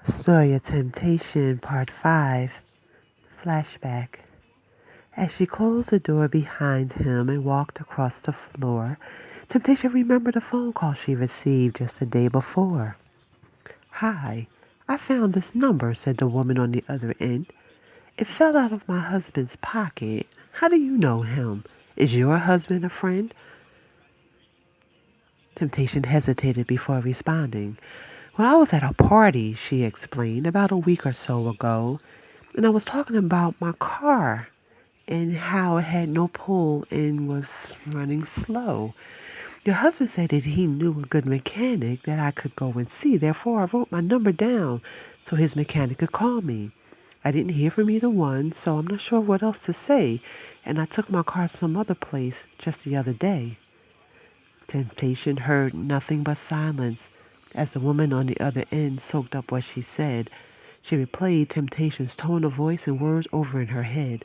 Story of Temptation, Part 5, Flashback. As she closed the door behind him and walked across the floor, Temptation remembered a phone call she received just the day before. "Hi, I found this number," said the woman on the other end. "It fell out of my husband's pocket. How do you know him? Is your husband a friend?" Temptation hesitated before responding. "Well, I was at a party," she explained, "about a week or so ago, and I was talking about my car and how it had no pull and was running slow. Your husband said that he knew a good mechanic that I could go and see. Therefore, I wrote my number down so his mechanic could call me. I didn't hear from either one, so I'm not sure what else to say, and I took my car some other place just the other day." Temptation heard nothing but silence as the woman on the other end soaked up what she said. She replayed Temptation's tone of voice and words over in her head.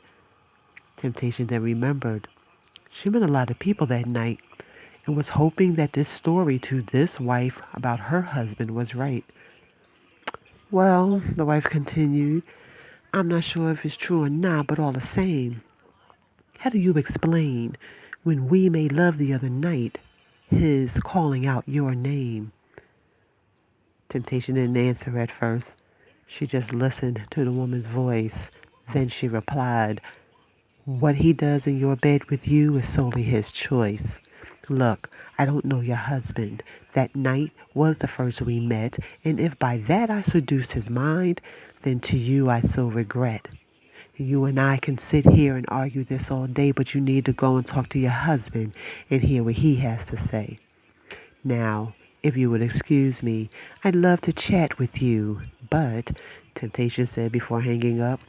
Temptation then remembered. She met a lot of people that night and was hoping that this story to this wife about her husband was right. "Well," the wife continued, "I'm not sure if it's true or not, but all the same, how do you explain when we made love the other night, his calling out your name?" Temptation didn't answer at first. She just listened to the woman's voice. Then she replied, "What he does in your bed with you is solely his choice. Look, I don't know your husband. That night was the first we met, and if by that I seduced his mind, then to you I so regret. You and I can sit here and argue this all day, but you need to go and talk to your husband and hear what he has to say. Now, if you would excuse me, I'd love to chat with you, but," Temptation said before hanging up,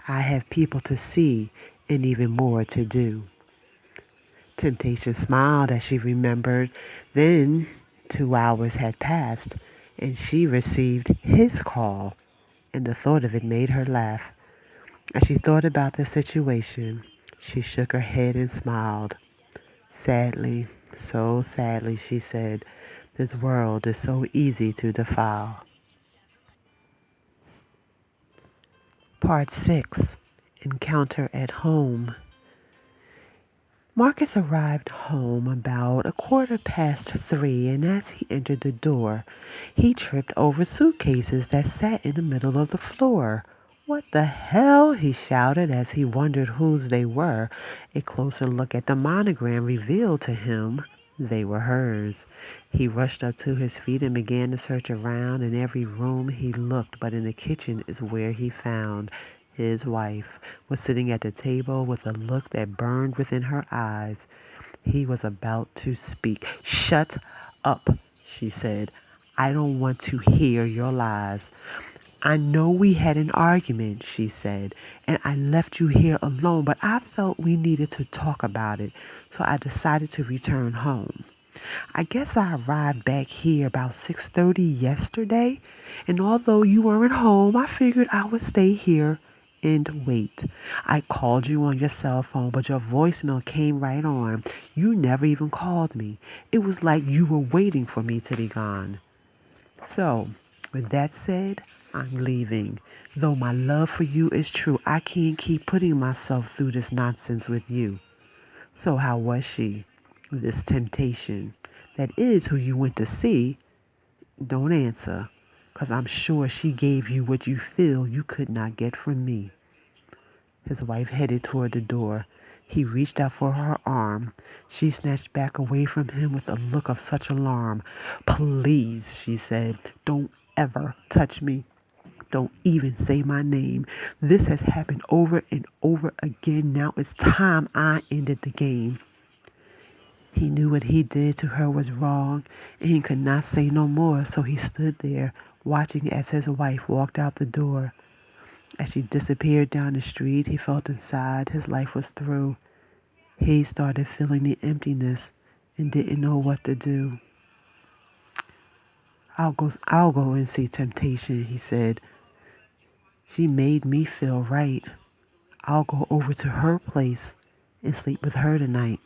"I have people to see and even more to do." Temptation smiled as she remembered. Then 2 hours had passed, and she received his call, and the thought of it made her laugh. As she thought about the situation, she shook her head and smiled. "Sadly, so sadly," she said, "this world is so easy to defile." Part 6, Encounter at Home. Marcus arrived home about 3:15, and as he entered the door, he tripped over suitcases that sat in the middle of the floor. "What the hell?" he shouted as he wondered whose they were. A closer look at the monogram revealed to him they were hers. He rushed up to his feet and began to search around in every room he looked, but in the kitchen is where he found his wife was sitting at the table with a look that burned within her eyes. He was about to speak. "Shut up," she said. "I don't want to hear your lies." "I know we had an argument," she said, "and I left you here alone, but I felt we needed to talk about it, so I decided to return home. I guess I arrived back here about 6:30 yesterday, and although you weren't home, I figured I would stay here and wait. I called you on your cell phone, but your voicemail came right on. You never even called me. It was like you were waiting for me to be gone. So, with that said, I'm leaving. Though my love for you is true, I can't keep putting myself through this nonsense with you." "So how was she, this Temptation? That is who you went to see. Don't answer, 'cause I'm sure she gave you what you feel you could not get from me." His wife headed toward the door. He reached out for her arm. She snatched back away from him with a look of such alarm. "Please," she said, "don't ever touch me. Don't even say my name. This has happened over and over again. Now it's time I ended the game." He knew what he did to her was wrong, and he could not say no more, so he stood there, watching as his wife walked out the door. As she disappeared down the street, he felt inside his life was through. He started feeling the emptiness and didn't know what to do. I'll go and see Temptation," he said. "She made me feel right. I'll go over to her place and sleep with her tonight."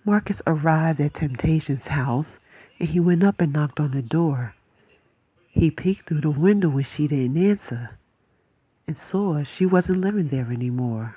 Marcus arrived at Temptation's house, and he went up and knocked on the door. He peeked through the window when she didn't answer and saw she wasn't living there anymore.